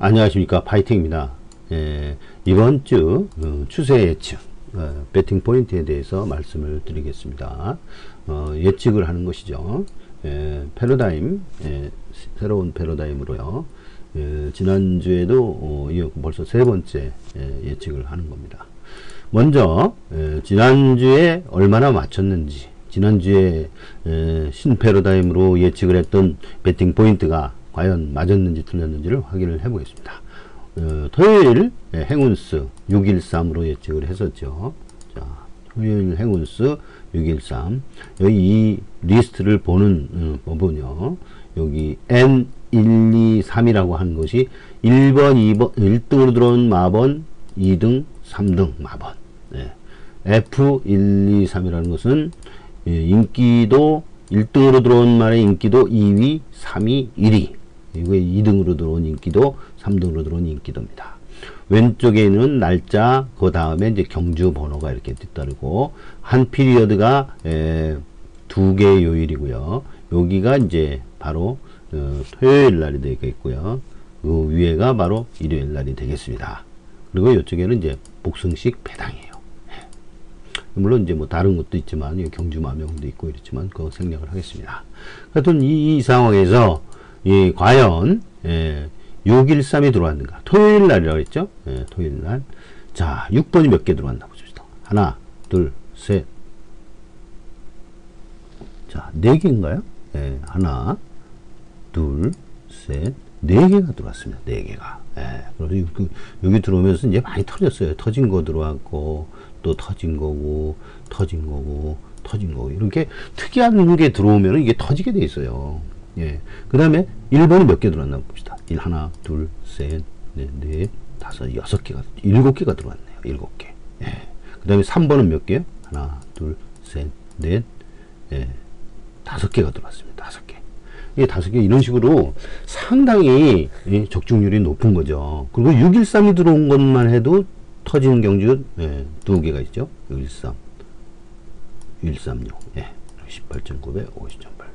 안녕하십니까, 파이팅입니다. 이번 주 추세 예측 배팅 포인트에 대해서 말씀을 드리겠습니다. 예측을 하는 것이죠. 패러다임, 새로운 패러다임으로요. 지난주에도 이었고 벌써 세 번째 예측을 하는 겁니다. 먼저 지난주에 얼마나 맞췄는지, 지난주에 신패러다임으로 예측을 했던 배팅 포인트가 과연 맞았는지 틀렸는지를 확인을 해 보겠습니다. 토요일 행운수 613으로 예측을 했었죠. 자, 토요일 행운수 613. 여기 이 리스트를 보는 법은요. 여기 N123이라고 하는 것이 1번, 2번, 1등으로 들어온 마번, 2등, 3등 마번. F123이라는 것은 인기도 1등으로 들어온 말의 인기도 2위, 3위, 1위. 이거 2등으로 들어온 인기도, 3등으로 들어온 인기도입니다. 왼쪽에 있는 날짜, 그 다음에 이제 경주 번호가 이렇게 뒤따르고, 한 피리어드가 2개의 요일이고요. 여기가 이제 바로 토요일 날이 되겠고요. 그 위에가 바로 일요일 날이 되겠습니다. 그리고 이쪽에는 이제 복승식 배당이에요. 물론 이제 뭐 다른 것도 있지만 경주 마명도 있고 이렇지만 그거 생략을 하겠습니다. 하여튼 이 상황에서 과연 613이 들어왔는가? 토요일 날이라고 했죠? 토요일 날. 자, 6번이 몇 개 들어왔나 보십시다. 하나, 둘, 셋. 자, 4개인가요? 하나, 둘, 셋, 4개가 들어왔습니다. 4개가. 그래서 여기 들어오면서 이제 많이 터졌어요. 터진 거 들어왔고, 또 터진 거고, 터진 거고, 터진 거고. 이렇게 특이한 게 들어오면 이게 터지게 돼 있어요. 그 다음에 1번이 몇 개 들어왔나 봅시다. 1, 하나, 둘, 셋, 넷, 다섯, 6개가, 7개가 들어왔네요. 7개. 그 다음에 3번은 몇 개요? 하나, 둘, 셋, 넷, 5개가 들어왔습니다. 5개. 이 5개 이런 식으로 상당히 적중률이 높은 거죠. 그리고 613이 들어온 것만 해도 터지는 경주 2개가 있죠. 613, 136, 18,900, 50,800.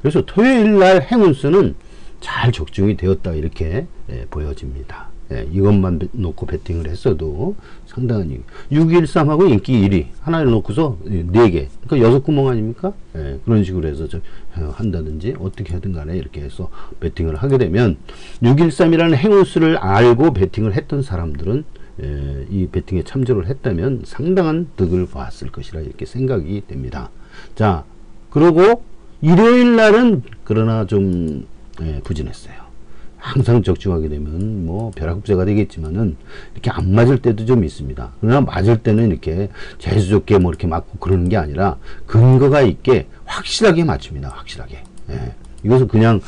그래서 토요일 날 행운수는 잘 적중이 되었다 이렇게 보여집니다. 이것만 놓고 배팅을 했어도 상당한 613하고 인기 1위 하나를 놓고서 4개, 그러니까 6구멍 아닙니까? 그런 식으로 해서 한다든지 어떻게 하든 간에 이렇게 해서 배팅을 하게 되면 613이라는 행운수를 알고 배팅을 했던 사람들은 이 배팅에 참조를 했다면 상당한 득을 봤을 것이라 이렇게 생각이 됩니다. 자, 그리고 일요일 날은 그러나 좀 부진했어요. 항상 적중하게 되면 뭐 벼락국제가 되겠지만은 이렇게 안 맞을 때도 좀 있습니다. 그러나 맞을 때는 이렇게 재수 좋게 뭐 이렇게 맞고 그러는 게 아니라 근거가 있게 확실하게 맞춥니다. 확실하게. 이것은 그냥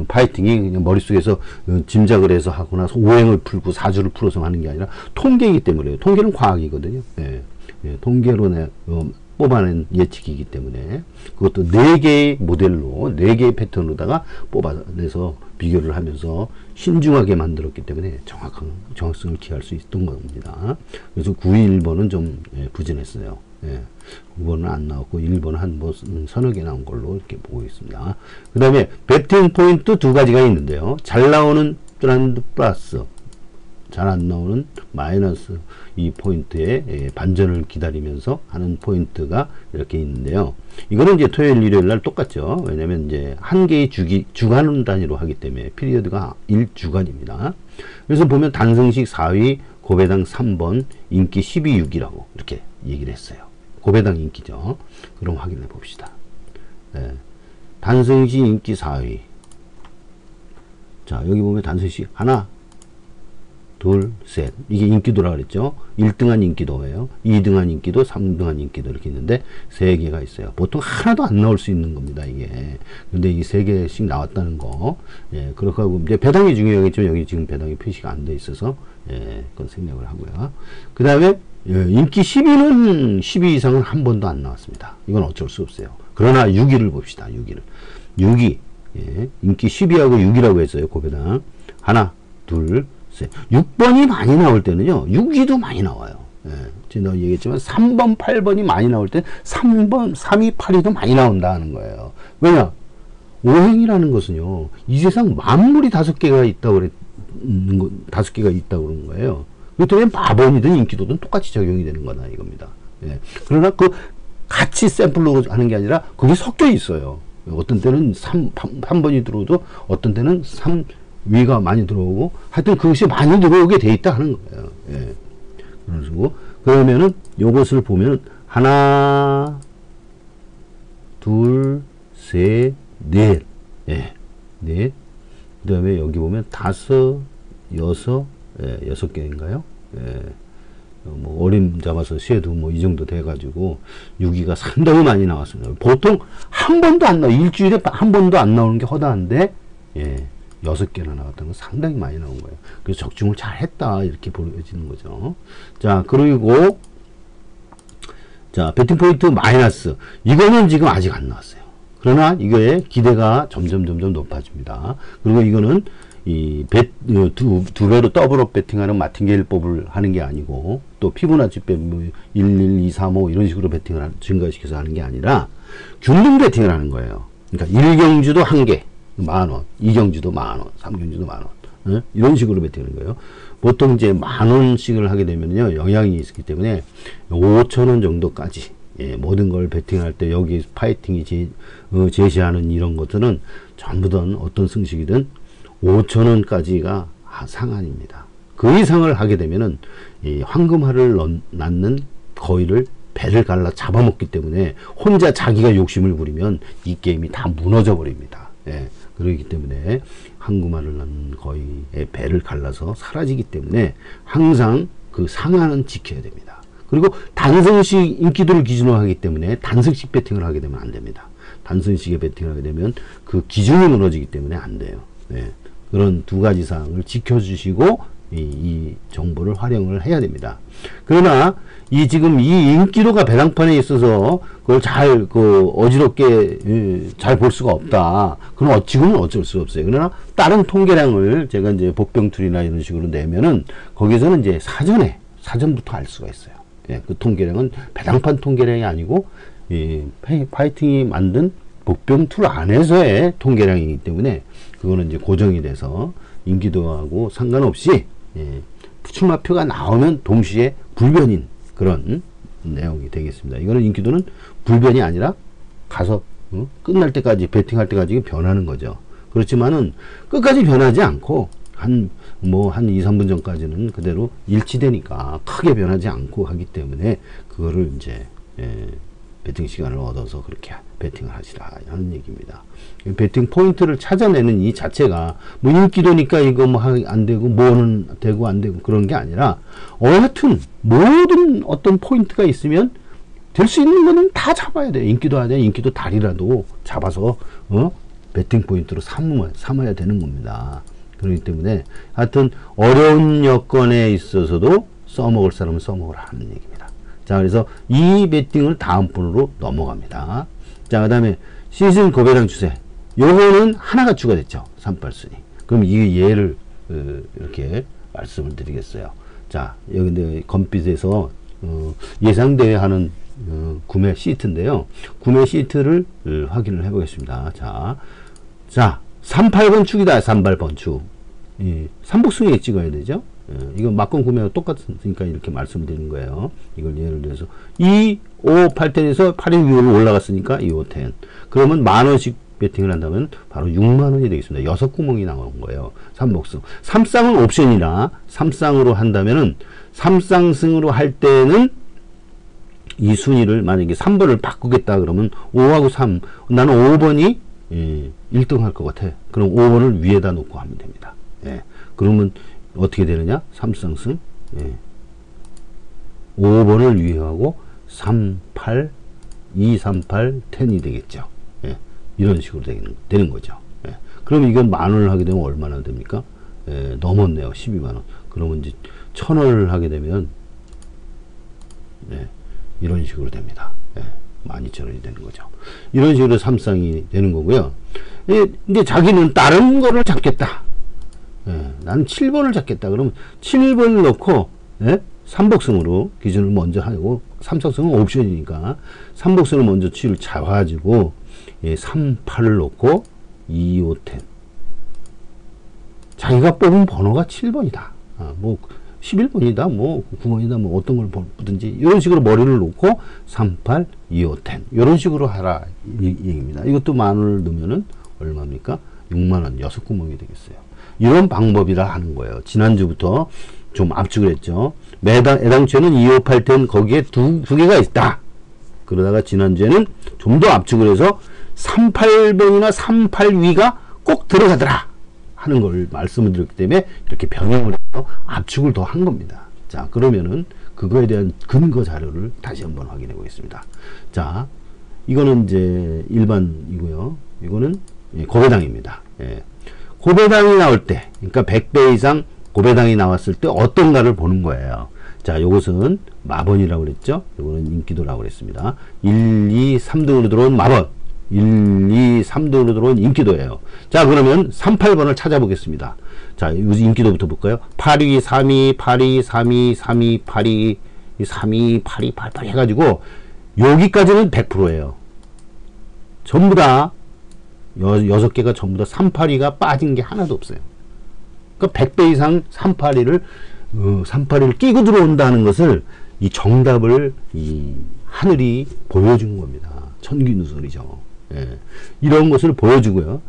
파이팅이 그냥 머릿속에서 짐작을 해서 하거나 오행을 풀고 사주를 풀어서 하는 게 아니라 통계이기 때문에요. 통계는 과학이거든요. 통계로 뽑아낸 예측이기 때문에 그것도 4개의 모델로 4개의 패턴으로다가 뽑아내서 비교를 하면서 신중하게 만들었기 때문에 정확성을 기할 수 있던 겁니다. 그래서 9위 1번은 좀 부진했어요. 9번은 안 나왔고 1번은 한 뭐 서너 개 나온 걸로 이렇게 보고 있습니다. 그 다음에 배팅 포인트 2가지가 있는데요. 잘 나오는 플러스, 잘 안 나오는 마이너스 이 포인트에 반전을 기다리면서 하는 포인트가 이렇게 있는데요. 이거는 이제 토요일, 일요일 날 똑같죠. 왜냐면 이제 한 개의 주간 단위로 하기 때문에 피리어드가 1주간입니다. 그래서 보면 단승식 4위, 고배당 3번, 인기 12, 6이라고 이렇게 얘기를 했어요. 고배당 인기죠. 그럼 확인해 봅시다. 단승식 인기 4위. 자, 여기 보면 단승식 하나, 둘, 셋. 이게 인기도라 그랬죠. 1등한 인기도예요. 2등한 인기도, 3등한 인기도 이렇게 있는데 3개가 있어요. 보통 하나도 안 나올 수 있는 겁니다, 이게. 근데 이 3개씩 나왔다는 거. 그렇게 하고 이제 배당이 중요하겠지만 여기 지금 배당이 표시가 안 돼 있어서 그건 생략을 하고요. 그 다음에 인기 10위는 12 이상은 한 번도 안 나왔습니다. 이건 어쩔 수 없어요. 그러나 6위를 봅시다. 6위를. 6위. 인기 10위하고 6위라고 했어요. 고배당. 하나, 둘, 6번이 많이 나올 때는요, 6위도 많이 나와요. 제가 얘기했지만 3번, 8번이 많이 나올 때 3번, 3위, 8위도 많이 나온다는 거예요. 왜냐? 오행이라는 것은요, 이 세상 만물이 5개가 있다고 다섯 개가 있다고 그러는 거예요. 그렇기 때문에 마번이든 인기도든 똑같이 적용이 되는 거다 이겁니다. 예. 그러나 그 같이 샘플로 하는 게 아니라 그게 섞여 있어요. 어떤 때는 3번이 들어오도 어떤 때는 3 위가 많이 들어오고 하여튼 그것이 많이 들어오게 돼 있다 하는 거예요. 예. 그런 식으로 그러면은 요것을 보면 하나 둘 셋 넷 예. 넷 그 다음에 여기 보면 다섯 여섯 예. 6개인가요? 예. 뭐 어림 잡아서 쉐도 뭐 이 정도 돼가지고 6위가 상당히 많이 나왔습니다. 보통 한 번도 안 나와 일주일에 한 번도 안 나오는 게 허다한데 예, 6개나 나왔다는 건 상당히 많이 나온 거예요. 그래서 적중을 잘 했다 이렇게 보여지는 거죠. 자 그리고 자 배팅 포인트 마이너스 이거는 지금 아직 안 나왔어요. 그러나 이거의 기대가 점점 높아집니다. 그리고 이거는 두 배로 더블업 배팅하는 마틴게일법을 하는 게 아니고, 또 피보나치 배, 1, 1, 2, 3, 5 이런 식으로 배팅을 증가시켜서 하는 게 아니라, 균등 배팅을 하는 거예요. 그러니까 1경주도 1개, 10,000원, 2경주도 10,000원, 3경주도 10,000원, 이런 식으로 배팅하는 거예요. 보통 이제 10,000원씩을 하게 되면요, 영향이 있기 때문에 5,000원 정도까지, 예, 모든 걸 배팅할 때 여기 파이팅이 제시하는 이런 것들은 전부 다 어떤 승식이든 5,000원까지가 상한입니다. 그 이상을 하게 되면은 이 황금알을 낳는 거위를 배를 갈라 잡아먹기 때문에 혼자 자기가 욕심을 부리면 이 게임이 다 무너져 버립니다. 예, 그렇기 때문에 황금알을 낳는 거위의 배를 갈라서 사라지기 때문에 항상 그 상한은 지켜야 됩니다. 그리고 단승식 인기도를 기준으로 하기 때문에 단승식 배팅을 하게 되면 안 됩니다. 단승식의 배팅을 하게 되면 그 기준이 무너지기 때문에 안 돼요. 예. 그런 두 가지 사항을 지켜주시고 이 정보를 활용을 해야 됩니다. 그러나 지금 이 인기도가 배당판에 있어서 그걸 잘 어지럽게 잘 볼 수가 없다. 그럼 지금은 어쩔 수 없어요. 그러나 다른 통계량을 제가 이제 복병툴이나 이런 식으로 내면은 거기서는 이제 사전부터 알 수가 있어요. 예, 그 통계량은 배당판 통계량이 아니고 파이팅이 만든 복병툴 안에서의 통계량이기 때문에 그거는 이제 고정이 돼서 인기도하고 상관없이 출마표가 나오면 동시에 불변인 그런 내용이 되겠습니다. 이거는 인기도는 불변이 아니라 가서 끝날 때까지 배팅할 때까지 변하는 거죠. 그렇지만은 끝까지 변하지 않고 한 2, 3분 전까지는 그대로 일치되니까 크게 변하지 않고 하기 때문에 그거를 이제 배팅 시간을 얻어서 그렇게 배팅을 하시라 하는 얘기입니다. 배팅 포인트를 찾아내는 이 자체가 뭐 인기도니까 이거 뭐 안 되고 뭐는 되고 안 되고 그런 게 아니라 여하튼 모든 어떤 포인트가 있으면 될 수 있는 거는 다 잡아야 돼요. 인기도 하되 인기도 달이라도 잡아서 배팅 포인트로 삼아야 되는 겁니다. 그렇기 때문에 하여튼 어려운 여건에 있어서도 써먹을 사람은 써먹으라 하는 얘기입니다. 자, 그래서 이 배팅을 다음 분으로 넘어갑니다. 자, 그 다음에 시즌 고배당 추세. 요거는 하나가 추가됐죠. 38순위. 그럼 이 얘를 이렇게 말씀을 드리겠어요. 자, 여기 건빛에서 예상대회 하는 구매 시트인데요. 구매 시트를 확인을 해 보겠습니다. 자, 38번 축이다. 38번 축. 삼복승에 찍어야 되죠. 이건 막건 구매와 똑같으니까 이렇게 말씀드리는 거예요. 이걸 예를 들어서 2, 5, 8텐에서 8위 위로 올라갔으니까 2, 5, 10. 그러면 10,000원씩 배팅을 한다면 바로 60,000원이 되겠습니다. 6구멍이 나오는 거예요. 삼복승. 3쌍은 옵션이라 3쌍으로 한다면은 3쌍승으로 할 때는 이 순위를 만약에 3번을 바꾸겠다 그러면 5하고 3. 나는 5번이 1등 할 것 같아. 그럼 5번을 위에다 놓고 하면 됩니다. 예. 그러면 어떻게 되느냐? 3쌍승. 예. 5번을 위에 하고 3, 8, 2, 3, 8, 10이 되겠죠. 예. 이런 식으로 되는 거죠. 예. 그럼 이건 10,000원을 하게 되면 얼마나 됩니까? 예. 넘었네요. 120,000원. 그러면 이제 1,000원을 하게 되면 예. 이런 식으로 됩니다. 예. 12,000원이 되는 거죠. 이런 식으로 3쌍이 되는 거고요. 예. 근데 자기는 다른 거를 잡겠다. 예. 나는 7번을 잡겠다. 그러면 7번을 넣고 예? 삼복승으로 기준을 먼저 하고 3쌍승은 옵션이니까 삼복승을 먼저 잡아가지고 3, 8을 넣고 2, 5, 10 자기가 뽑은 번호가 7번이다. 뭐 11번이다, 뭐 9번이다, 뭐 어떤 걸 보든지 이런 식으로 머리를 놓고 3, 8, 2, 5, 10 이런 식으로 하라 이 얘기입니다. 이것도 만원을 넣으면은 얼마입니까? 6만원 6구멍이 되겠어요. 이런 방법이라 하는 거예요. 지난주부터 좀 압축을 했죠. 애당초에는 2, 5, 8, 10 거기에 두 개가 있다. 그러다가 지난주에는 좀 더 압축을 해서 3, 8번이나 3, 8 위가 꼭 들어가더라 하는 걸 말씀을 드렸기 때문에 이렇게 변형을 해서 압축을 더 한 겁니다. 자, 그러면은 그거에 대한 근거 자료를 다시 한번 확인해 보겠습니다. 자, 이거는 이제 일반이고요. 이거는 고배당입니다. 예. 고배당이 나올 때, 그러니까 100배 이상 고배당이 나왔을 때 어떤가를 보는 거예요. 자, 요것은 마번이라고 그랬죠. 요거는 인기도라고 그랬습니다. 1, 2, 3등으로 들어온 마번, 1, 2, 3등으로 들어온 인기도예요. 자, 그러면 3, 8번을 찾아보겠습니다. 자, 인기도부터 볼까요? 8, 2, 3, 2, 8, 2, 3, 2, 3, 2, 8, 2, 3, 2, 8, 2, 8, 8 해가지고 여기까지는 100%예요. 전부 다 6개가 전부 다 3, 8, 2가 빠진 게 하나도 없어요. 그러니까 100배 이상 3, 8, 2를 3, 8, 2를 끼고 들어온다는 것을 이 정답을 이 하늘이 보여준 겁니다. 천기누설이죠. 예. 이런 것을 보여주고요.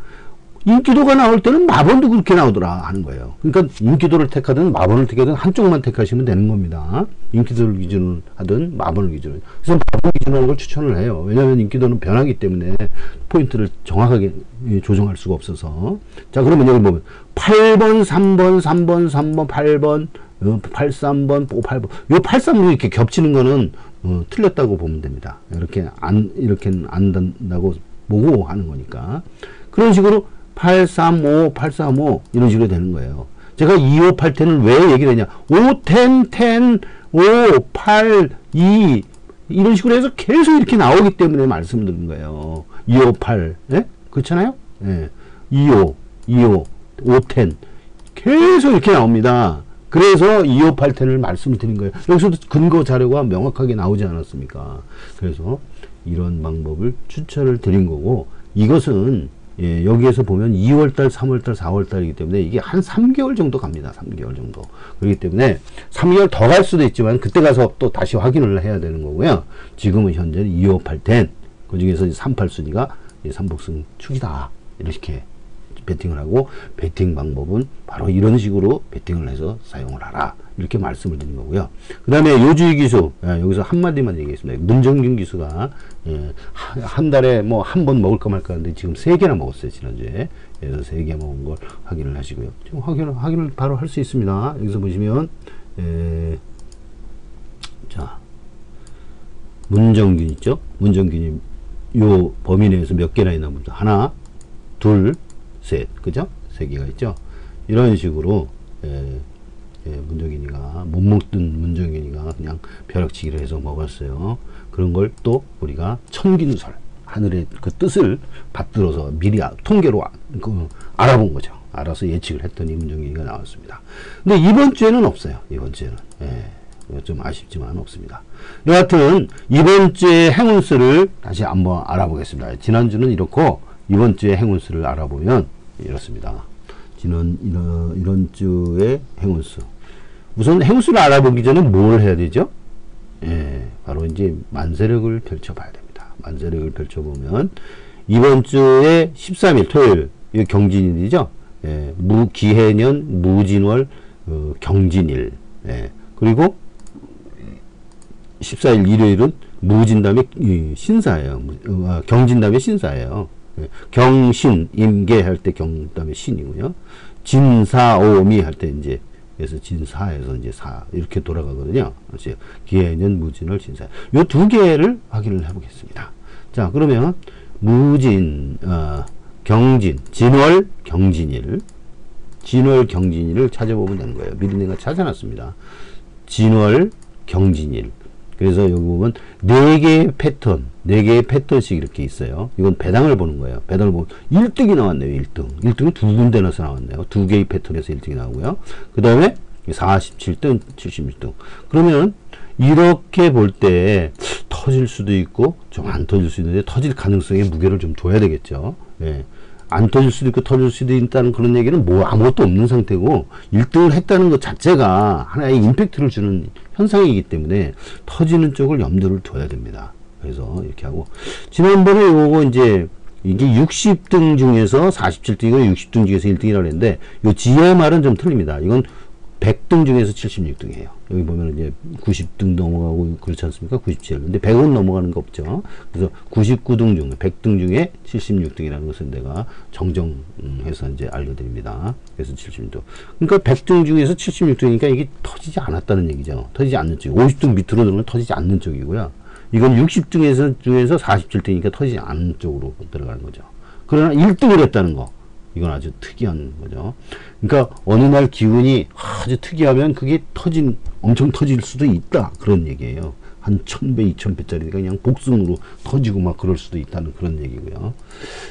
인기도가 나올 때는 마번도 그렇게 나오더라 하는 거예요. 그러니까 인기도를 택하든 마번을 택하든 한쪽만 택하시면 되는 겁니다. 인기도를 기준으로 하든 마번을 기준으로. 그래서 마번 기준으로 하는 걸 추천을 해요. 왜냐하면 인기도는 변하기 때문에 포인트를 정확하게 조정할 수가 없어서. 자, 그러면 여기 보면 8번, 3번, 3번, 3번, 8번, 83번, 8번. 요 83이 이렇게 겹치는 거는 틀렸다고 보면 됩니다. 이렇게는 안 된다고 보고 하는 거니까. 그런 식으로 835, 835 이런 식으로 되는 거예요. 제가 2, 5, 8, 10을 왜 얘기를 했냐. 5, 10, 10, 5, 8, 2 이런 식으로 해서 계속 이렇게 나오기 때문에 말씀드린 거예요. 2, 5, 8 예? 그렇잖아요. 예. 2, 5, 2, 5, 5, 10 계속 이렇게 나옵니다. 그래서 2, 5, 8, 10을 말씀을 드린 거예요. 여기서도 근거 자료가 명확하게 나오지 않았습니까? 그래서 이런 방법을 추천을 드린 거고, 이것은 예, 여기에서 보면 2월달, 3월달, 4월달이기 때문에 이게 한 3개월 정도 갑니다. 3개월 정도. 그렇기 때문에 3개월 더 갈 수도 있지만 그때 가서 또 다시 확인을 해야 되는 거고요. 지금은 현재 2, 5, 8, 10. 그 중에서 3, 8순위가 삼복승 축이다. 이렇게 베팅을 하고, 베팅 방법은 바로 이런 식으로 베팅을 해서 사용을 하라. 이렇게 말씀을 드린 거고요. 그 다음에 요주의 기수, 여기서 한마디만 얘기했습니다. 문정균 기수가 한 달에 뭐 한 번 먹을까 말까 하는데 지금 3개나 먹었어요, 지난주에. 그래서 3개 먹은 걸 확인을 하시고요. 지금 확인을 바로 할 수 있습니다. 여기서 보시면 자, 문정균 있죠? 문정균이 요 범위 내에서 몇 개나 있나 봅니다. 하나, 둘, 셋, 그죠? 3개가 있죠? 이런 식으로 문정균이가 못 먹던 문정균이가 그냥 벼락치기를 해서 먹었어요. 그런 걸 또 우리가 천기누설, 하늘의 그 뜻을 받들어서 미리 통계로 알아본 거죠. 알아서 예측을 했더니 문정균이가 나왔습니다. 근데 이번 주에는 없어요. 이번 주에는 좀 아쉽지만 없습니다. 여하튼 이번 주의 행운수를 다시 한번 알아보겠습니다. 지난주는 이렇고 이번 주의 행운수를 알아보면 이렇습니다. 이런 주의 행운수. 우선 행운수를 알아보기 전에 뭘 해야 되죠? 바로 이제 만세력을 펼쳐봐야 됩니다. 만세력을 펼쳐보면 이번 주에 13일 토요일, 이거 경진일이죠? 무기해년, 무진월, 경진일. 그리고 14일 일요일은 무진 다음에 신사예요. 경진 다음에 신사예요. 경신, 임계 할 때 경 다음에 신이고요. 진사오미 할 때 이제 그래서 진사에서 이제 사 이렇게 돌아가거든요. 그래서 기해년, 무진월, 진사. 요 2개를 확인을 해보겠습니다. 자, 그러면 무진, 경진, 진월, 경진일, 진월, 경진일을 찾아보면 되는 거예요. 미리 내가 찾아놨습니다. 진월, 경진일. 그래서 여기 보면 4개의 패턴, 4개의 패턴씩 이렇게 있어요. 이건 배당을 보는 거예요. 배당을 보면 1등이 나왔네요. 1등. 1등은 2군데나서 나왔네요. 2개의 패턴에서 1등이 나오고요. 그 다음에 47등, 71등. 그러면 이렇게 볼 때 터질 수도 있고 좀 안 터질 수 있는데 터질 가능성에 무게를 좀 둬야 되겠죠. 안 터질 수도 있고 터질 수도 있다는 그런 얘기는 뭐 아무것도 없는 상태고 1등을 했다는 것 자체가 하나의 임팩트를 주는 현상이기 때문에 터지는 쪽을 염두를 둬야 됩니다. 그래서 이렇게 하고 지난번에 요거 이제 이게 60등 중에서 47등이고 60등 중에서 1등이라고 했는데 요 지혜 말은 좀 틀립니다. 이건 100등 중에서 76등이에요. 여기 보면 이제 90등 넘어가고 그렇지 않습니까? 97. 근데 100은 넘어가는 거 없죠. 그래서 99등 중에 100등 중에 76등이라는 것은 내가 정정해서 이제 알려드립니다. 그래서 76등. 그러니까 100등 중에서 76등이니까 이게 터지지 않았다는 얘기죠. 터지지 않는 쪽. 50등 밑으로 들어오면 터지지 않는 쪽이고요. 이건 60등에서 중에서 47등이니까 터지지 않는 쪽으로 들어가는 거죠. 그러나 1등을 했다는 거. 이건 아주 특이한 거죠. 그러니까 어느 날 기운이 아주 특이하면 그게 엄청 터질 수도 있다. 그런 얘기예요. 한 1000배, 2000배짜리가 그냥 복승으로 터지고 막 그럴 수도 있다는 그런 얘기고요.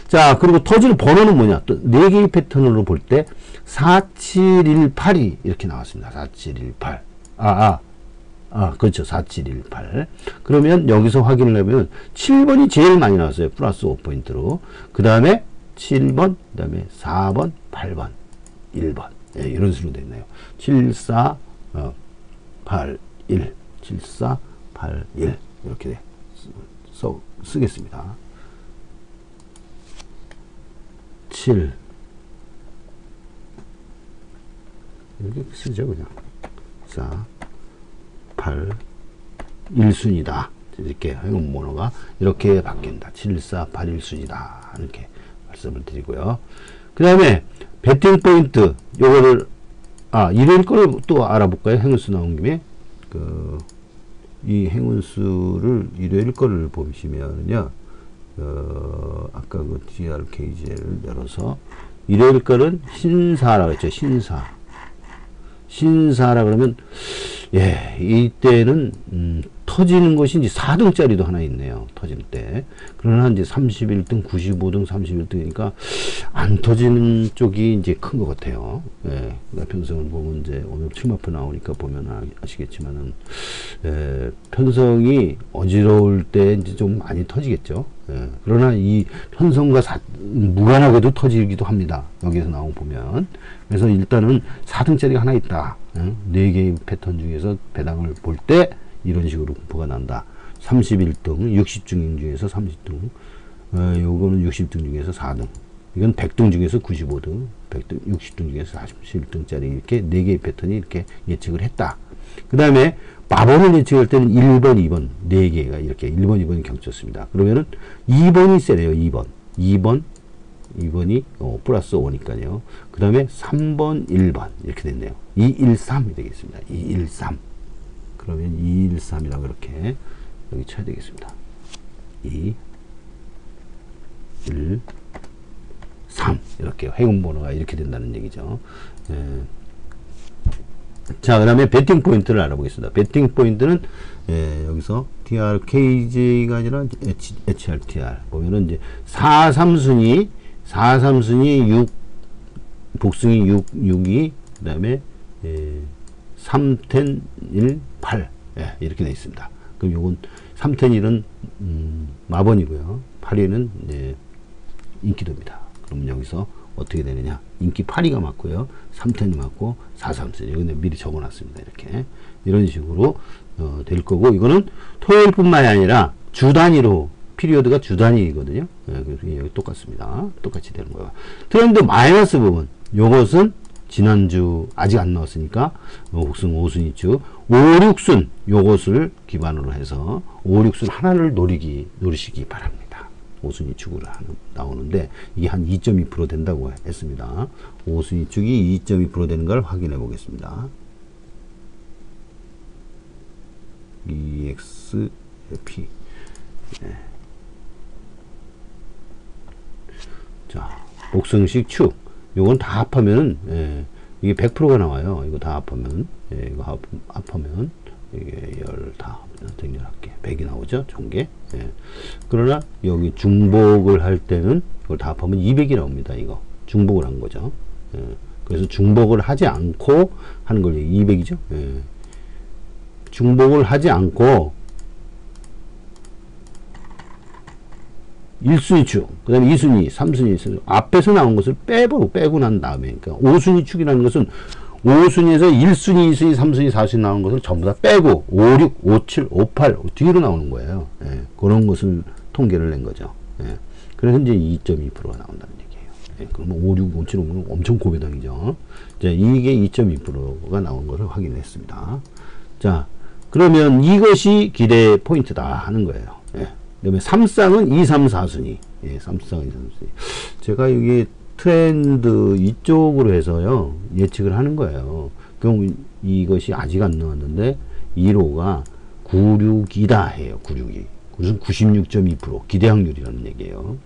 자, 그리고 터지는 번호는 뭐냐? 또 4개의 패턴으로 볼 때 4718이 이렇게 나왔습니다. 4718. 그렇죠. 4718. 그러면 여기서 확인을 해보면 7번이 제일 많이 나왔어요. 플러스 5포인트로. 그 다음에 7번, 그 다음에 4번, 8번, 1번. 예, 이런 식으로 되어 있네요. 7, 4, 8, 1. 7, 4, 8, 1. 이렇게 쓰겠습니다. 7. 이렇게 쓰죠, 그냥. 4, 8, 1순위다. 이렇게 행운 번호가 이렇게 바뀐다. 7, 4, 8, 1순위다. 이렇게 말씀을 드리고요. 그 다음에 배팅 포인트 요거를 일요일 거를 또 알아볼까요? 행운수 나온 김에 이 행운수를 일요일 거를 보시면은요, 아까 그 DRKJ를 열어서 일요일 거는 신사라고 했죠. 신사라 그러면 예, 이때는 터지는 것이 이제 4등짜리도 하나 있네요. 터질 때. 그러나 이제 31등, 95등, 31등이니까 안 터지는 쪽이 이제 큰 것 같아요. 예, 편성을 보면 이제 오늘 출마표 나오니까 보면 아시겠지만은, 편성이 어지러울 때 이제 좀 많이 터지겠죠. 예, 그러나 이 편성과 무관하게도 터지기도 합니다. 여기서 나온 보면. 그래서 일단은 4등짜리가 하나 있다. 4개의 패턴 중에서 배당을 볼 때 이런 식으로 공포가 난다. 31등, 60등 중에서 30등, 요거는 60등 중에서 4등, 이건 100등 중에서 95등, 100등, 60등 중에서 41등짜리 이렇게 4개의 패턴이 이렇게 예측을 했다. 그 다음에 마법을 예측할 때는 1번, 2번, 4개가 이렇게 1번, 2번이 겹쳤습니다. 그러면은 2번이 세네요. 2번이 플러스 5니까요. 그 다음에 3번, 1번 이렇게 됐네요. 213이 되겠습니다. 213. 그러면 213이라고 이렇게 여기 쳐야 되겠습니다. 2, 1, 3 이렇게 행운 번호가 이렇게 된다는 얘기죠. 자, 그 다음에 배팅 포인트를 알아보겠습니다. 배팅 포인트는 여기서 DRKJ가 아니라 HRTR 보면은 이제 43순위 6 복승이 6이 그 다음에 3텐 1 8 이렇게 되어 있습니다. 그럼 요건 3텐 1은 마번이고요. 8위는 인기도입니다. 그럼 여기서 어떻게 되느냐? 인기 8위가 맞고요. 3텐이 맞고 433. 여기 미리 적어놨습니다. 이렇게 이런 식으로 될 거고, 이거는 토요일뿐만이 아니라 주 단위로 피리어드가 주 단위이거든요. 그래서 여기 똑같습니다. 똑같이 되는 거예요. 그런데 마이너스 부분, 요것은 지난주 아직 안 나왔으니까 복승 5순위주 5, 6순 요것을 기반으로 해서 5, 6순 하나를 노리시기 바랍니다. 5순위 축으로 나오는데 이게 한 2.2% 된다고 했습니다. 5순위 축이 2.2% 되는 걸 확인해 보겠습니다. EXP. 자, 복승식 축. 요건 다 합하면은, 이게 100%가 나와요. 이거 다 합하면, 이거 합하면, 이게 다 정렬할게. 100이 나오죠? 총계. 그러나, 여기 중복을 할 때는, 이걸 다 합하면 200이 나옵니다. 이거. 중복을 한 거죠. 그래서 중복을 하지 않고 하는 걸 200이죠? 중복을 하지 않고, 1순위 축, 그 다음에 2순위, 3순위, 앞에서 나온 것을 빼고 난 다음에, 그러니까 5순위 축이라는 것은 5순위에서 1순위, 2순위, 3순위, 4순위 나오는 것을 전부 다 빼고 5, 6, 5, 7, 5, 8 뒤로 나오는 거예요. 예, 그런 것을 통계를 낸 거죠. 예, 그래서 이제 2.2%가 나온다는 얘기예요. 예, 그러면 5, 6, 5, 7, 5는 엄청 고배당이죠. 자, 이게 2.2%가 나온 것을 확인했습니다. 자, 그러면 이것이 기대 포인트다 하는 거예요. 예. 그다음에 3쌍은 2, 3, 4순위. 예, 3쌍은 2, 3, 4순위. 제가 여기 트렌드 이쪽으로 해서요, 예측을 하는 거예요. 그럼 이것이 아직 안 나왔는데, 1호가 96이다 해요, 96이. 그래서 96.2% 기대 확률이라는 얘기예요.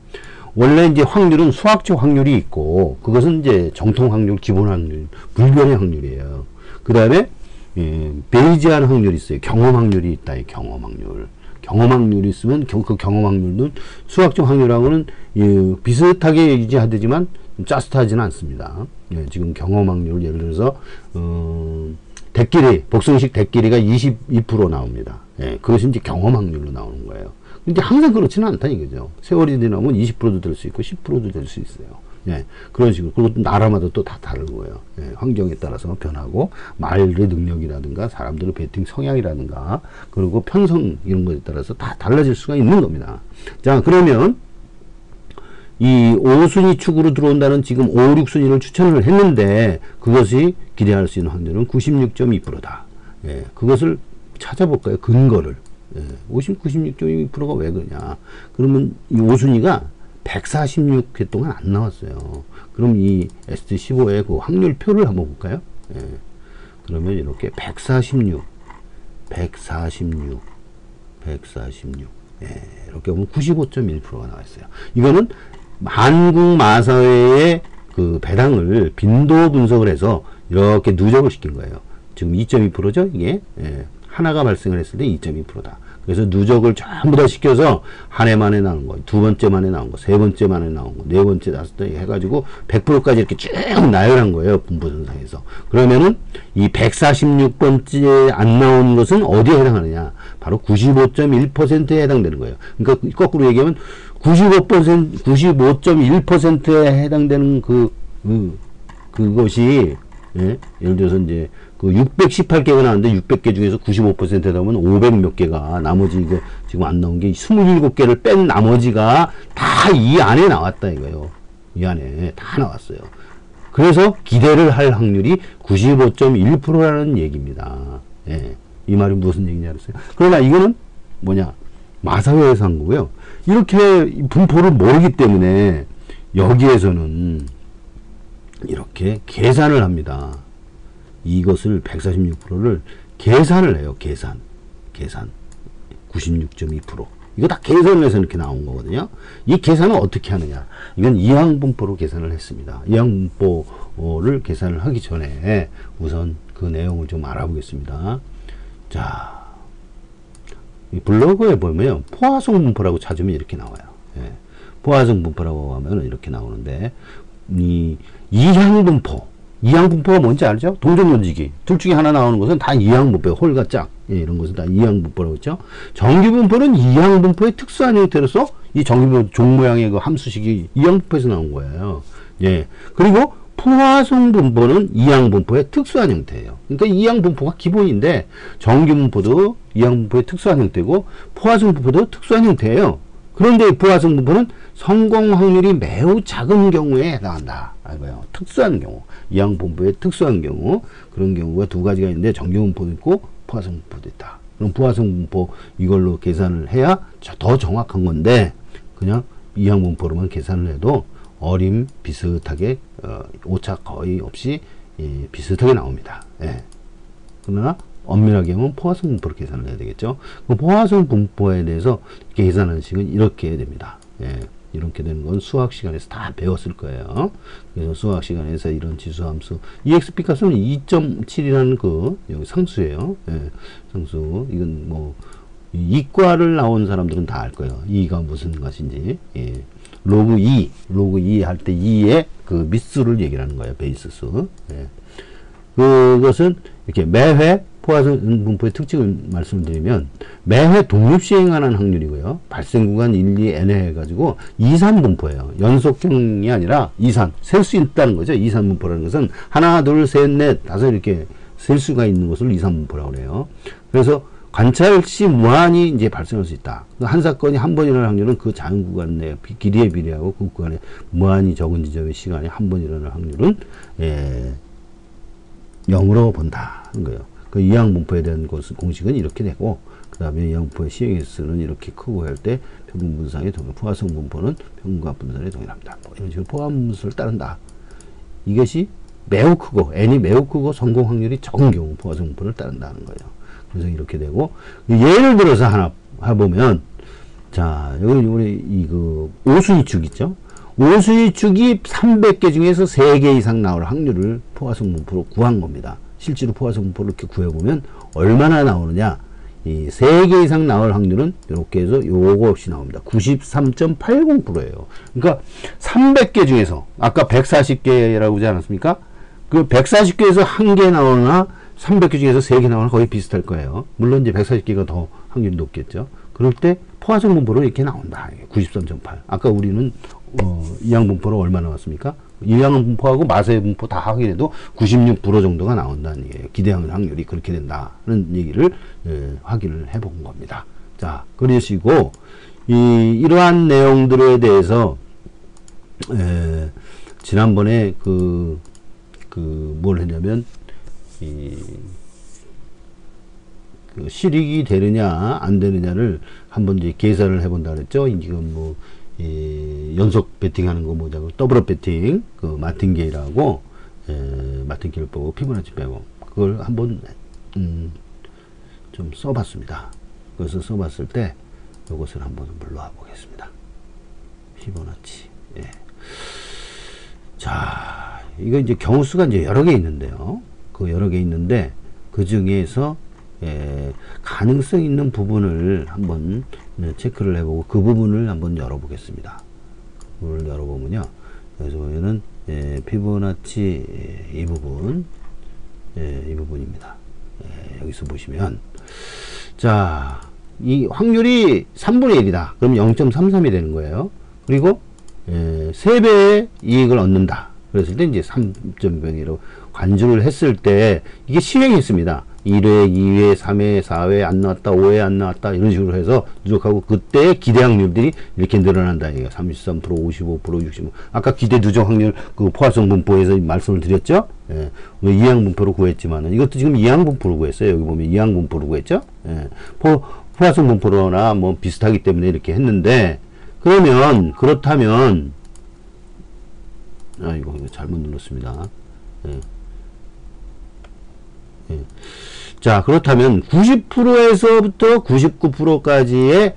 원래 이제 확률은 수학적 확률이 있고, 그것은 이제 정통 확률, 기본 확률, 불변의 확률이에요. 그 다음에, 예, 베이지한 확률이 있어요. 경험 확률이 있다, 이 경험 확률. 경험 확률이 있으면 그 경험 확률은 수학적 확률하고는 예, 비슷하게 유지하지만 짜릿하지는 않습니다. 예, 지금 경험 확률 예를 들어서 대끼리 복성식 대끼리가 22% 나옵니다. 예, 그것이 이제 경험 확률로 나오는 거예요. 근데 항상 그렇지는 않다 이거죠. 세월이 지나면 20%도 될 수 있고 10%도 될 수 있어요. 예, 그런 식으로. 그리고 나라마다 또 다 다른 거예요. 예, 환경에 따라서 변하고, 말의 능력이라든가, 사람들의 배팅 성향이라든가, 그리고 편성, 이런 것에 따라서 다 달라질 수가 있는 겁니다. 자, 그러면, 이 5순위 축으로 들어온다는 지금 5, 6순위를 추천을 했는데, 그것이 기대할 수 있는 확률은 96.2%다. 예, 그것을 찾아볼까요? 근거를. 예, 96.2%가 왜 그러냐. 그러면 이 5순위가 146회 동안 안 나왔어요. 그럼 이 ST15의 그 확률표를 한번 볼까요? 예. 그러면 이렇게 146, 146, 146. 예. 이렇게 보면 95.1%가 나와 있어요. 이거는 한국마사회의 그 배당을 빈도 분석을 해서 이렇게 누적을 시킨 거예요. 지금 2.2%죠? 이게. 예. 하나가 발생을 했을 때 2.2%다. 그래서 누적을 전부 다 시켜서 한 해 만에 나온 거, 두 번째 만에 나온 거, 세 번째 만에 나온 거, 네 번째, 다섯 번째 해가지고 100%까지 이렇게 쭉 나열한 거예요. 분포선상에서. 그러면은 이 146번째 안 나온 것은 어디에 해당하느냐? 바로 95.1%에 해당되는 거예요. 그러니까 거꾸로 얘기하면 95.1%에 해당되는 그것이, 예? 예를 들어서 이제 그 618개가 나왔는데 600개 중에서 95%다 보면 500 몇 개가 나머지 이거 지금 안 나온 게 27개를 뺀 나머지가 다 이 안에 나왔다 이거예요. 이 안에 다 나왔어요. 그래서 기대를 할 확률이 95.1%라는 얘기입니다. 예. 이 말이 무슨 얘기인지 알았어요? 그러나 이거는 뭐냐? 마사회에서 한 거고요. 이렇게 분포를 모르기 때문에 여기에서는 이렇게 계산을 합니다. 이것을 146%를 계산을 해요. 계산. 96.2%. 이거 다 계산을 해서 이렇게 나온 거거든요. 이 계산은 어떻게 하느냐. 이건 이항분포로 계산을 했습니다. 이항분포를 계산을 하기 전에 우선 그 내용을 좀 알아보겠습니다. 자, 이 블로그에 보면 포화성 분포라고 찾으면 이렇게 나와요. 예. 포화성 분포라고 하면 이렇게 나오는데, 이 이항분포가 뭔지 알죠? 동전 던지기. 둘 중에 하나 나오는 것은 다 이항분포예요. 홀과 짝. 예, 이런 것은 다 이항분포라고 했죠. 정기분포는 이항분포의 특수한 형태로서 이 정기분포 종 모양의 그 함수식이 이항분포에서 나온 거예요. 예. 그리고 포화성 분포는 이항분포의 특수한 형태예요. 그러니까 이항분포가 기본인데 정기분포도 이항분포의 특수한 형태고 포화성 분포도 특수한 형태예요. 그런데 포화성 분포는 성공 확률이 매우 작은 경우에 해당한다. 이거요. 특수한 경우. 이항분포의 특수한 경우. 그런 경우가 두 가지가 있는데 정기분포도 있고 포화성 분포도 있다. 그럼 포화성 분포 이걸로 계산을 해야 더 정확한 건데 그냥 이항분포로만 계산을 해도 어림 비슷하게 오차 거의 없이 비슷하게 나옵니다. 예. 그러나 엄밀하게 하면 포화성 분포로 계산을 해야 되겠죠. 그 포화성 분포에 대해서 계산하는 식은 이렇게 됩니다. 예. 이렇게 되는 건 수학 시간에서 다 배웠을 거예요. 그래서 수학 시간에서 이런 지수함수 EXP 값은 2.7이라는 그 여기 상수예요. 예. 상수. 이건 뭐 이과를 나온 사람들은 다 알 거예요. 2가 무슨 것인지. 예. 로그 2 할 때 2의 그 밑수를 얘기하는 거예요. 베이스수. 예. 그것은 이렇게 매회 포화성 분포의 특징을 말씀드리면 매회 독립시행하는 확률이고요. 발생 구간 1, 2, N 해가지고 이산 분포예요. 연속형이 아니라 이산, 셀 수 있다는 거죠. 이산 분포라는 것은 하나, 둘, 셋, 넷, 다섯 이렇게 셀 수가 있는 것을 이산 분포라고 그래요. 그래서 관찰 시 무한히 이제 발생할 수 있다. 한 사건이 한 번 일어날 확률은 그 작은 구간 내 길이에 비례하고 그 구간에 무한히 적은 지점의 시간에 한 번 일어날 확률은 0으로 본다는 거예요. 그 이항 분포에 대한 공식은 이렇게 되고, 그 다음에 이항 분포의 시행횟수는 이렇게 크고 할 때 평균 분산의 동일, 포화성 분포는 평균과 분산에 동일합니다. 뭐 이런 식으로 포함 분수를 따른다. 이것이 매우 크고 n이 매우 크고 성공 확률이 적은 경우 포화성 분포를 따른다는 거예요. 그래서 이렇게 되고, 예를 들어서 하나 해보면, 자, 여기 우리 오수이축 있죠? 오수이축이 300개 중에서 3개 이상 나올 확률을 포화성 분포로 구한 겁니다. 실제로 포화성 분포를 이렇게 구해보면 얼마나 나오느냐? 이 3개 이상 나올 확률은 이렇게 해서 요거 없이 나옵니다. 93.80%예요. 그러니까 300개 중에서 아까 140개라고 하지 않았습니까? 그 140개에서 1개 나오나 300개 중에서 3개 나오나 거의 비슷할 거예요. 물론 이제 140개가 더 확률이 높겠죠. 그럴 때 포화성 분포로 이렇게 나온다. 93.8. 아까 우리는 이항 분포로 얼마 나왔습니까? 이항 분포하고 마세 분포 다 확인해도 96% 정도가 나온다는 얘기예요. 기대 확률이 그렇게 된다는 얘기를 확인을 해본 겁니다. 자, 그러시고 이러한 내용들에 대해서 지난번에 뭘 했냐면 그 실익이 되느냐 안 되느냐를 한번 이제 계산을 해본다 그랬죠. 지금 뭐 연속 배팅하는 거 뭐냐고 더블업 배팅 그 마틴게일하고 마틴게일 빼고 피보나치 빼고 그걸 한번 좀 써봤습니다. 그래서 써봤을 때 이것을 한번 불러와 보겠습니다. 피보나치. 예. 자, 이거 이제 경우수가 이제 여러 개 있는데요. 그 여러 개 있는데 그 중에서 가능성 있는 부분을 한번 체크를 해보고 그 부분을 한번 열어보겠습니다. 그걸 열어보면요. 여기서 보면은 피보나치 이 부분, 이 부분입니다. 여기서 보시면 자, 이 확률이 3분의 1이다. 그럼 0.33이 되는 거예요. 그리고 3배의 이익을 얻는다. 그랬을 때 이제 3.0이라고 관주를 했을 때 이게 시행했습니다. 1회, 2회, 3회, 4회 안 나왔다, 5회 안 나왔다 이런 식으로 해서 누적하고 그때의 기대 확률들이 이렇게 늘어난다. 이게 33%, 55%, 65%. 아까 기대 누적 확률 그 포화성 분포에서 말씀을 드렸죠. 이항 분포로 구했지만은 이것도 지금 이항 분포로 구했어요. 여기 보면 이항 분포로 구했죠. 포화성 분포로나 뭐 비슷하기 때문에 이렇게 했는데 그렇다면 이거 잘못 눌렀습니다. 자, 그렇다면 90%에서부터 99%까지의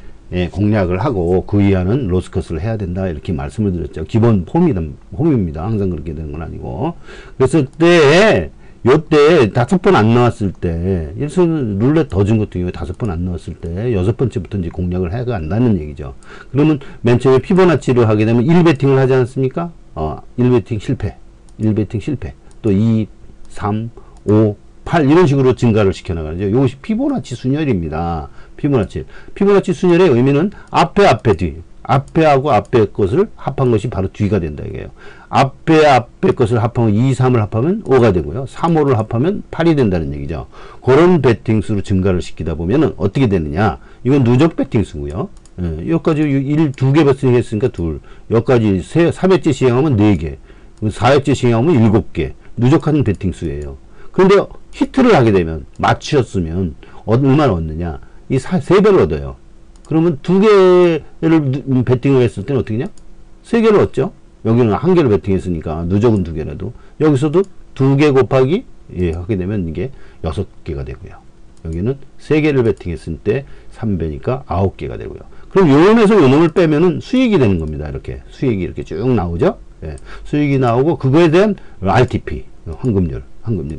공략을 하고 그 이하는 로스컷을 해야 된다 이렇게 말씀을 드렸죠. 기본 폼입니다. 항상 그렇게 되는 건 아니고. 그랬을 때 요때 5번 안 나왔을 때 예를 룰렛 더준 것도 경우에 5번 안 나왔을 때 6번째부터 이제 공략을 해야 한다는 얘기죠. 그러면 맨 처음에 피보나치를 하게 되면 1배팅을 하지 않습니까? 1배팅 실패, 1배팅 실패, 또 2, 3, 5, 8 이런 식으로 증가를 시켜나가죠. 이것이 피보나치 순열입니다. 피보나치 순열의 의미는 앞에 뒤, 앞에하고 앞에 것을 합한 것이 바로 뒤가 된다 이게요. 앞에 것을 합하면 2, 3을 합하면 5가 되고요. 3, 5를 합하면 8이 된다는 얘기죠. 그런 배팅수로 증가를 시키다 보면은 어떻게 되느냐? 이건 누적 배팅수고요. 여기까지 2개 배팅했으니까 2. 여기까지 3회째 시행하면 4개. 4회째 시행하면 7개. 누적하는 배팅수예요. 그런데 히트를 하게 되면 맞추었으면 얼마나 얻느냐? 이 3배를 얻어요. 그러면 2개를 배팅을 했을 때는 어떻게 냐? 3개를 얻죠. 여기는 1개를 배팅했으니까 누적은 2개라도 여기서도 2개 곱하기 하게 되면 이게 6개가 되고요. 여기는 3개를 배팅했을 때 3배니까 9개가 되고요. 그럼 요놈에서 요놈을 빼면은 수익이 되는 겁니다. 이렇게 수익이 이렇게 쭉 나오죠. 수익이 나오고 그거에 대한 RTP 환급률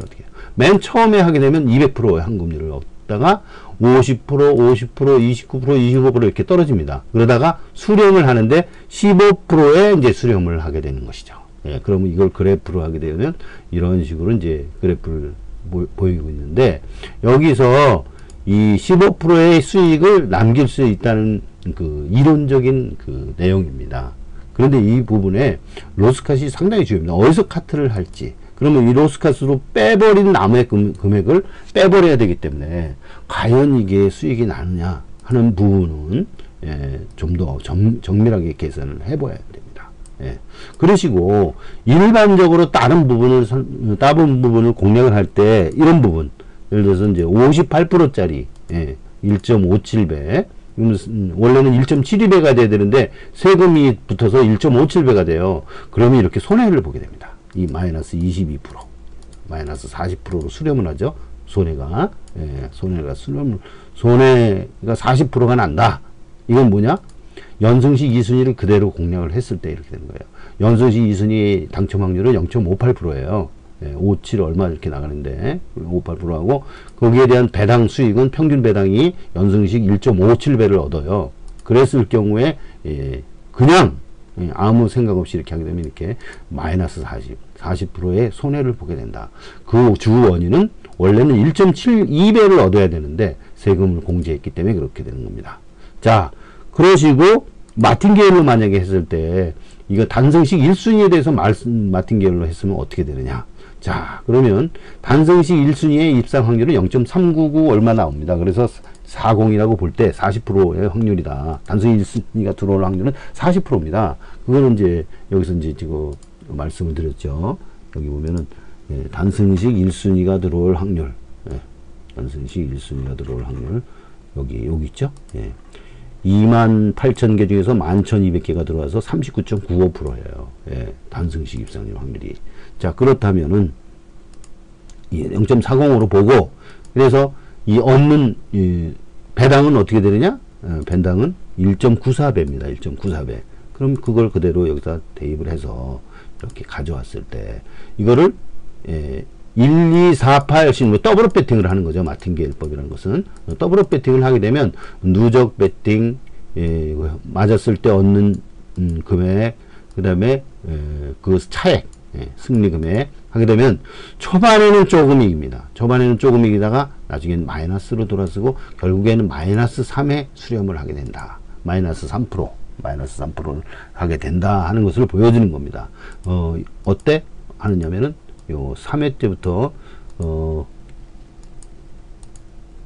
어떻게 해요? 맨 처음에 하게 되면 200%의 환급률을 얻다가 50%, 50%, 29%, 25% 이렇게 떨어집니다. 그러다가 수령을 하는데 15%의 이제 수령을 하게 되는 것이죠. 그러면 이걸 그래프로 하게 되면 이런 식으로 이제 그래프를 보이고 있는데, 여기서 이 15%의 수익을 남길 수 있다는 그 이론적인 그 내용입니다. 그런데 이 부분에 로스컷이 상당히 중요합니다. 어디서 카트를 할지. 그러면 이 로스컷으로 빼버린 나머지 금액을 빼버려야 되기 때문에 과연 이게 수익이 나느냐 하는 부분은 좀 더 정밀하게 계산을 해봐야 됩니다. 그러시고 일반적으로 다른 부분을 공략을 할 때 이런 부분, 예를 들어서 이제 58%짜리 1.57배, 원래는 1.72배가 돼야 되는데 세금이 붙어서 1.57배가 돼요. 그러면 이렇게 손해를 보게 됩니다. 이 마이너스 22%, 마이너스 40%로 수렴을 하죠. 손해가 손해가 40%가 난다. 이건 뭐냐? 연승식 2순위를 그대로 공략을 했을 때 이렇게 되는 거예요. 연승식 2순위 당첨 확률은 0.58%예요. 57 얼마 이렇게 나가는데 58%하고 거기에 대한 배당 수익은 평균 배당이 연승식 1.57배를 얻어요. 그랬을 경우에 그냥 아무 생각 없이 이렇게 하게 되면 이렇게 마이너스 40%의 손해를 보게 된다. 그 주 원인은 원래는 1.72배를 얻어야 되는데 세금을 공제했기 때문에 그렇게 되는 겁니다. 자, 그러시고 마틴게일로 만약에 했을 때 이거 단성식 1순위에 대해서 마틴게일로 했으면 어떻게 되느냐. 자, 그러면 단성식 1순위의 입상 확률은 0.399 얼마 나옵니다. 그래서 40이라고 볼 때 40%의 확률이다. 단성식 1순위가 들어올 확률은 40%입니다. 그거는 이제 여기서 이제 지금 말씀을 드렸죠. 여기 보면은 단성식 1순위가 들어올 확률, 단성식 1순위가 들어올 확률 여기 있죠. 28,000개 중에서 11,200개가 들어와서 39.95%예요. 단승식 입상률 확률이. 자, 그렇다면은 0.40으로 보고, 그래서 이 얻는 배당은 어떻게 되느냐? 배당은 1.94배입니다. 1.94배. 그럼 그걸 그대로 여기다 대입을 해서 이렇게 가져왔을 때 이거를 1, 2, 4, 8씩 더블업 배팅을 하는 거죠. 마틴게일법이라는 것은. 더블업 배팅을 하게 되면 누적 배팅, 맞았을 때 얻는 금액, 그 다음에 그 차액, 승리 금액 하게 되면 초반에는 조금 이깁니다. 초반에는 조금 이기다가 나중엔 마이너스로 돌아서고 결국에는 마이너스 3에 수렴을 하게 된다. 마이너스 3%, 마이너스 3%를 하게 된다 하는 것을 보여주는 겁니다. 어때? 하느냐면은 요 3회 때부터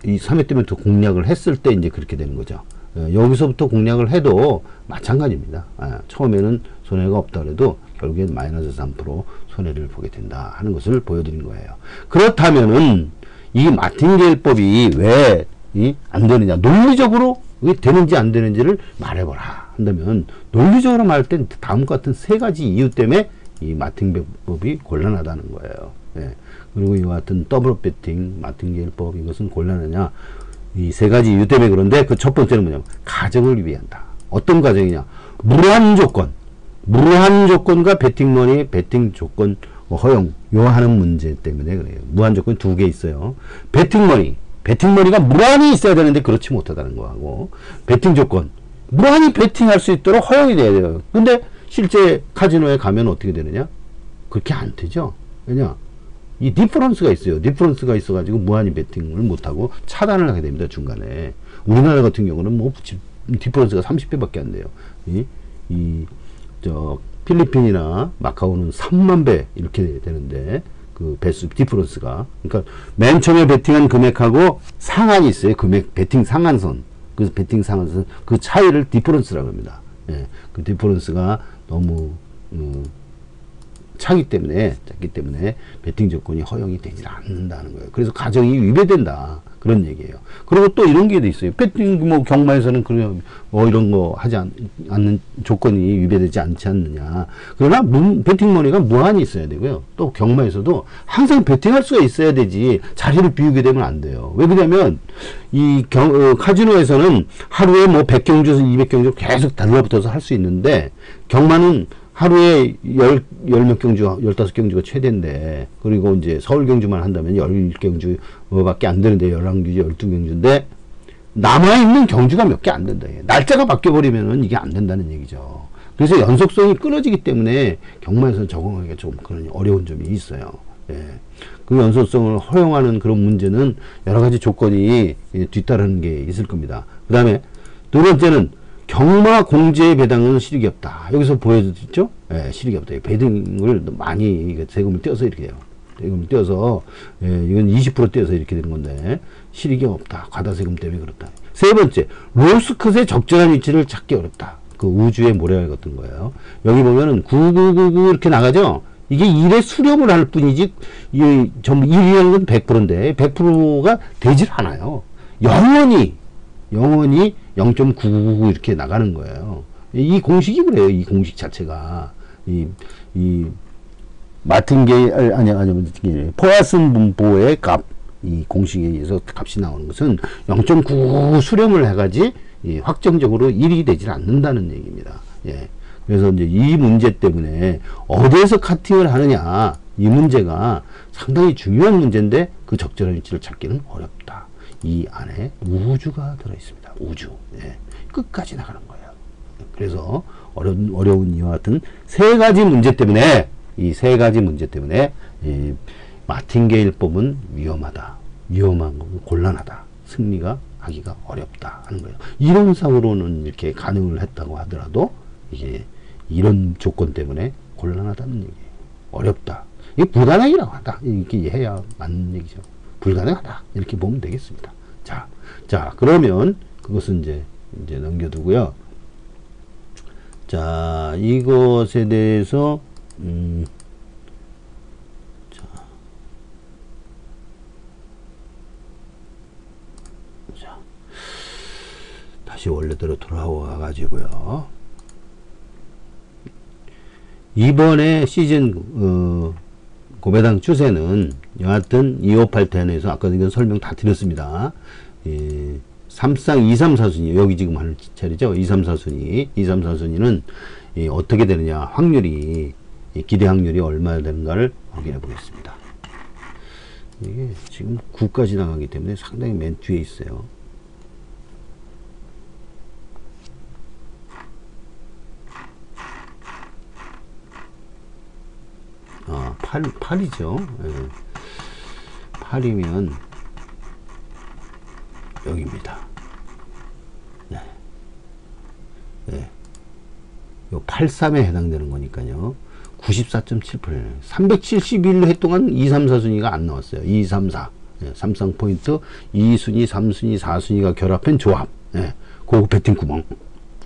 이 3회 때부터 공략을 했을 때 이제 그렇게 되는 거죠. 여기서부터 공략을 해도 마찬가지입니다. 처음에는 손해가 없다 그래도 결국엔 마이너스 3% 손해를 보게 된다 하는 것을 보여드린 거예요. 그렇다면은 이 마틴게일법이 왜 안 되느냐, 논리적으로 왜 되는지 안 되는지를 말해보라 한다면, 논리적으로 말할 땐 다음과 같은 세 가지 이유 때문에 이 마틴게일법이 곤란하다는 거예요. 그리고 이와 같은 더블업 배팅, 마틴게일법, 이것은 곤란하냐, 이 세 가지 이유 때문에 그런데, 그 첫 번째는 뭐냐면 가정을 위한다. 어떤 가정이냐, 무한 조건과 배팅머니, 배팅 조건 허용, 요 하는 문제 때문에 그래요. 무한 조건 두 개 있어요. 배팅머니가 무한히 있어야 되는데 그렇지 못하다는 거하고, 배팅 조건, 무한히 배팅할 수 있도록 허용이 돼야 돼요. 근데 실제 카지노에 가면 어떻게 되느냐? 그렇게 안 되죠. 왜냐? 이 디퍼런스가 있어요. 디퍼런스가 있어가지고 무한히 배팅을 못하고 차단을 하게 됩니다. 중간에. 우리나라 같은 경우는 뭐 디퍼런스가 30배밖에 안 돼요. 필리핀이나 마카오는 3만 배 이렇게 되는데, 그 배수 디퍼런스가. 그러니까 맨 처음에 배팅한 금액하고 상한이 있어요. 금액 배팅 상한선. 그래서 배팅 상한선 그 차이를 디퍼런스라고 합니다. 그 디퍼런스가 너무 작기 때문에 배팅 조건이 허용이 되지 않는다는 거예요. 그래서 가정이 위배된다, 그런 얘기예요. 그리고 또 이런 게 있어요. 배팅 경마에서는 그런 이런 거 하지 않는 조건이 위배되지 않지 않느냐. 그러나 배팅머니가 무한히 있어야 되고요. 또 경마에서도 항상 배팅할 수가 있어야 되지 자리를 비우게 되면 안 돼요. 왜 그러냐면 이 카지노에서는 하루에 뭐 100경주, 200경주 계속 달라붙어서 할 수 있는데, 경마는 하루에 10몇 경주, 15경주가 최대인데, 그리고 이제 서울 경주만 한다면 10경주 밖에 안 되는데, 11경주, 12경주인데, 남아있는 경주가 몇 개 안 된다. 날짜가 바뀌어버리면은 이게 안 된다는 얘기죠. 그래서 연속성이 끊어지기 때문에 경마에서는 적응하기가 좀 그런 어려운 점이 있어요. 그 연소성을 허용하는 그런 문제는 여러 가지 조건이 뒤따르는 게 있을 겁니다. 그 다음에 두 번째는 경마 공제 배당은 실익이 없다. 여기서 보여줬죠? 예, 실익이 없다. 배당을 많이 세금을 떼어서 이렇게 돼요. 세금을 떼어서, 예, 이건 20% 떼어서 이렇게 되는 건데, 실익이 없다. 과다세금 때문에 그렇다. 세 번째, 로스컷의 적절한 위치를 찾기 어렵다. 그 우주의 모래알 같은 거예요. 여기 보면은 9999 이렇게 나가죠? 이게 1에 수렴을 할 뿐이지, 이 전부 1이라는 건 100%인데, 100%가 되질 않아요. 영원히 0.999 이렇게 나가는 거예요. 이 공식이 그래요. 이 공식 자체가. 이 마틴게일, 포야슨 분포의 값, 이 공식에 의해서 값이 나오는 것은 0.99 수렴을 해가지 확정적으로 1이 되질 않는다는 얘기입니다. 예. 그래서 이제 이 문제 때문에 어디에서 카팅을 하느냐, 이 문제가 상당히 중요한 문제인데 그 적절한 위치를 찾기는 어렵다. 이 안에 우주가 들어있습니다. 우주. 예. 끝까지 나가는 거예요. 그래서 어려운 이와 같은 세 가지 문제 때문에, 이 세 가지 문제 때문에 이 마틴게일법은 위험하다. 위험한 건 곤란하다. 승리가 하기가 어렵다 하는 거예요. 이론상으로는 이렇게 가능을 했다고 하더라도 이게 이런 조건 때문에 곤란하다는 얘기예요. 어렵다. 이게 불가능이라고 하다. 이렇게 해야 맞는 얘기죠. 불가능하다. 이렇게 보면 되겠습니다. 자, 그러면 그것은 이제 넘겨두고요. 자, 이것에 대해서, 자, 다시 원래대로 돌아와 가지고요. 이번에 시즌, 고배당 추세는 여하튼 25810에서 아까 이건 설명 다 드렸습니다. 예, 3쌍 234순위 여기 지금 하는 차례죠. 234순위 234순위는 어떻게 되느냐, 확률이 기대 확률이 얼마나 되는가를 확인해 보겠습니다. 이게 지금 9까지 나가기 때문에 상당히 맨 뒤에 있어요. 8이죠. 예. 8이면 여기입니다. 네. 네. 요 83에 해당되는 거니까요. 94.78. 371회 동안 2, 3, 4순위가 안 나왔어요. 2, 3, 4. 네. 3쌍 포인트, 2순위, 3순위, 4순위가 결합한 조합. 네. 그거 배팅 구멍.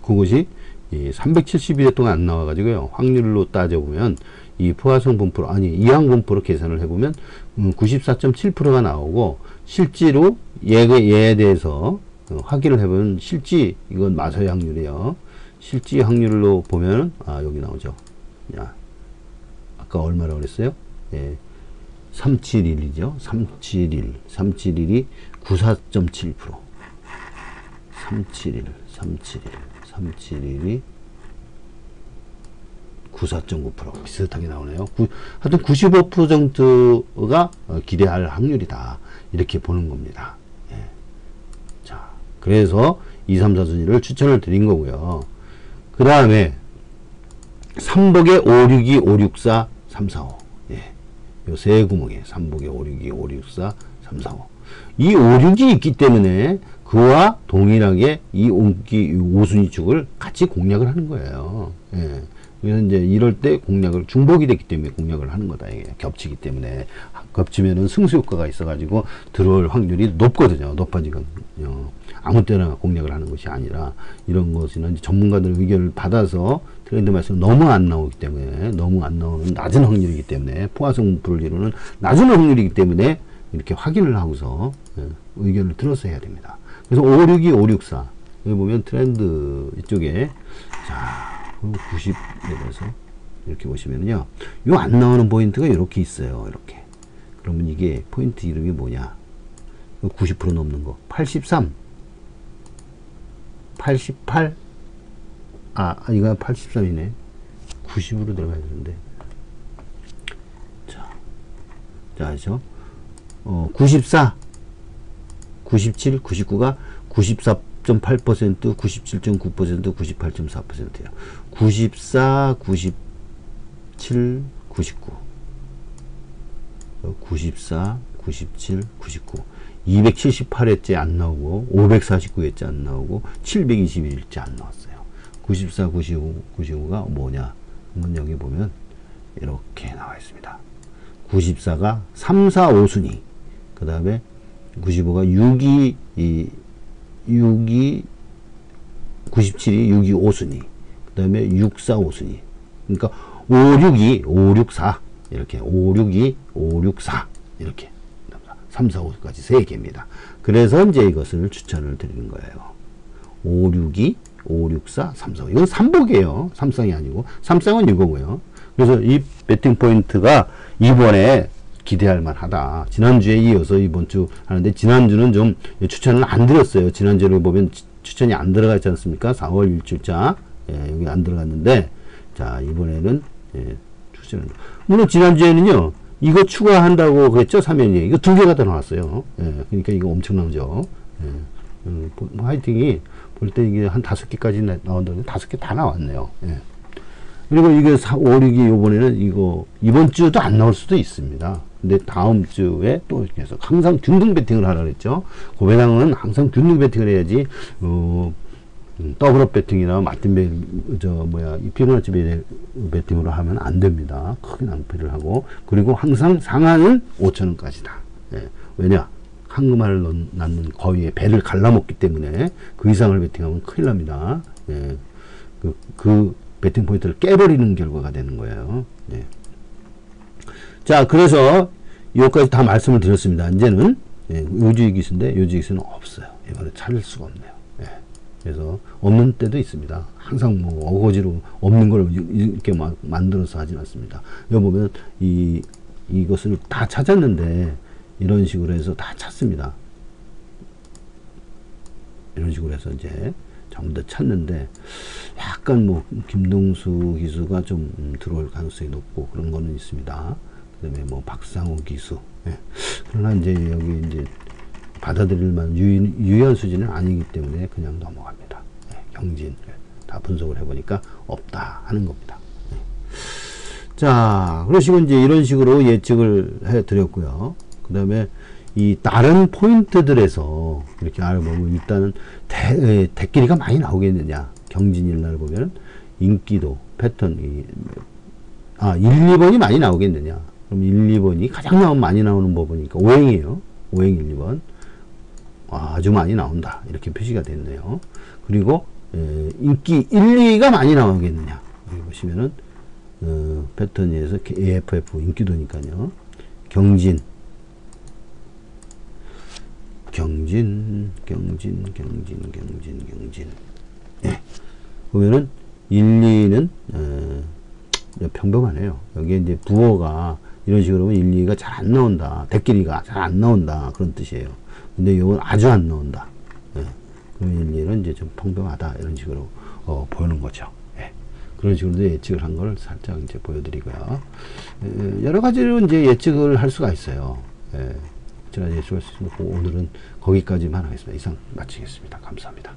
그것이 371회 동안 안 나와가지고요. 확률로 따져보면 이 포화성 분포로, 이항 분포로 계산을 해보면 94.7%가 나오고, 실제로 얘에 대해서 확인을 해보면 실지, 이건 마서의 확률이에요. 실지 확률로 보면 여기 나오죠. 야, 아까 얼마라고 그랬어요? 예, 371이죠. 371이 94.7%. 371이 94.9% 비슷하게 나오네요. 하여튼 95%가 기대할 확률이다. 이렇게 보는 겁니다. 예. 자, 그래서 2, 3, 4순위를 추천을 드린 거고요. 그 다음에 3복에 562, 564, 345. 예. 요 세 구멍에 3복에 562, 564, 345. 이 562이 있기 때문에 그와 동일하게 이 5순위 축을 같이 공략을 하는 거예요. 예. 그래서 이제 이럴 때 공략을, 중복이 됐기 때문에 공략을 하는 거다. 이게 겹치기 때문에. 겹치면은 승수 효과가 있어가지고 들어올 확률이 높거든요. 높아지거든요. 아무 때나 공략을 하는 것이 아니라, 이런 것은 전문가들 의견을 받아서 트렌드 말씀 너무 안 나오기 때문에, 너무 안 나오는 낮은 확률이기 때문에, 포화성 분포를 이루는 낮은 확률이기 때문에 이렇게 확인을 하고서 의견을 들어서 해야 됩니다. 그래서 562, 564. 여기 보면 트렌드 이쪽에, 자, 90에 대해서 이렇게 보시면요, 요 안 나오는 포인트가 이렇게 있어요. 이렇게. 그러면 이게 포인트 이름이 뭐냐? 90% 넘는 거. 83, 88, 이거 83이네. 90으로 들어가야 되는데. 자, 그죠? 94, 97, 99가 94.8%, 97.9%, 98.4%예요. 94, 97, 99. 94, 97, 99. 278회째 안 나오고, 549회째 안 나오고, 721일째 안 나왔어요. 94, 95, 95가 뭐냐? 한번 여기 보면, 이렇게 나와 있습니다. 94가 3, 4, 5순위. 그 다음에 95가 6, 2, 97이 6, 2, 5순위. 그 다음에 6, 4, 5순위. 그러니까 5, 6, 2, 5, 6, 4. 이렇게 5, 6, 2, 5, 6, 4. 이렇게 3, 4, 5까지 3개입니다. 그래서 이제 이것을 추천을 드리는 거예요. 5, 6, 2, 5, 6, 4, 3, 4, 5. 이건 3복이에요. 3쌍이 아니고. 3쌍은 이거고요. 그래서 이 배팅 포인트가 이번에 기대할 만하다. 지난주에 이어서 이번 주 하는데, 지난주는 좀 추천을 안 드렸어요. 지난주를 보면 추천이 안 들어가 있지 않습니까? 4월 일주일자. 예, 여기 안 들어갔는데, 자, 이번에는, 예, 추천을. 물론 지난주에는요, 이거 추가한다고 그랬죠? 3연이. 이거 2개가 더 나왔어요. 예, 그러니까 이거 엄청나죠? 예, 화이팅이 볼 때 이게 한 5개까지 나온다는데, 5개 다 나왔네요. 예. 그리고 이게 5, 6이 요번에는 이거, 이번 주도 안 나올 수도 있습니다. 근데 다음 주에 또 계속 항상 균등 배팅을 하라 그랬죠. 고배당은 항상 균등 배팅을 해야지, 더블업 배팅이나 이 피보나치 배팅으로 하면 안 됩니다. 크게 낭비를 하고. 그리고 항상 상한은 5,000원까지다. 예. 왜냐? 황금알을 낳는 거위의 배를 갈라먹기 때문에 그 이상을 배팅하면 큰일 납니다. 예. 그 배팅 포인트를 깨버리는 결과가 되는 거예요. 예. 자, 그래서 여기까지 다 말씀을 드렸습니다. 이제는 요주익기수인데 요주익기수는 없어요. 이번에 찾을 수가 없네요. 예. 그래서 없는 때도 있습니다. 항상 뭐 어거지로 없는 걸 이렇게 막 만들어서 하진 않습니다. 여기 보면 이것을 다 찾았는데 이런 식으로 해서 다 찾습니다. 이런 식으로 해서 이제 전부 다 찾는데 약간 뭐 김동수 기수가 좀 들어올 가능성이 높고 그런 거는 있습니다. 그다음에 뭐 박상호 기수. 예. 그러나 이제 여기 이제 받아들일 만한 유의한 수준은 아니기 때문에 그냥 넘어갑니다. 예. 경진 다 분석을 해보니까 없다 하는 겁니다. 예. 자, 그러시고 이제 이런 식으로 예측을 해드렸고요. 그다음에 이 다른 포인트들에서 이렇게 알아보면 일단은 대끼리가 많이 나오겠느냐. 경진일날 보면 인기도 패턴 1, 2번이 많이 나오겠느냐. 그럼 1, 2번이 가장 많이 나오는 법이니까 오행이에요. 오행 1, 2번 아주 많이 나온다. 이렇게 표시가 됐네요. 그리고 인기 1, 2가 많이 나오겠느냐. 여기 보시면은 패턴에서 AFF 인기도니까요. 경진 예. 보면은 1, 2는 평범하네요. 여기에 이제 부호가 이런 식으로 하면 1, 2가 잘 안 나온다. 대끼리가 잘 안 나온다. 그런 뜻이에요. 근데 이건 아주 안 나온다. 예. 그럼 1, 2는 이제 좀 평범하다. 이런 식으로 보이는 거죠. 예. 그런 식으로 예측을 한 걸 살짝 이제 보여드리고요. 여러 가지로 이제 예측을 할 수가 있어요. 예. 제가 예측할 수 있고 오늘은 거기까지만 하겠습니다. 이상 마치겠습니다. 감사합니다.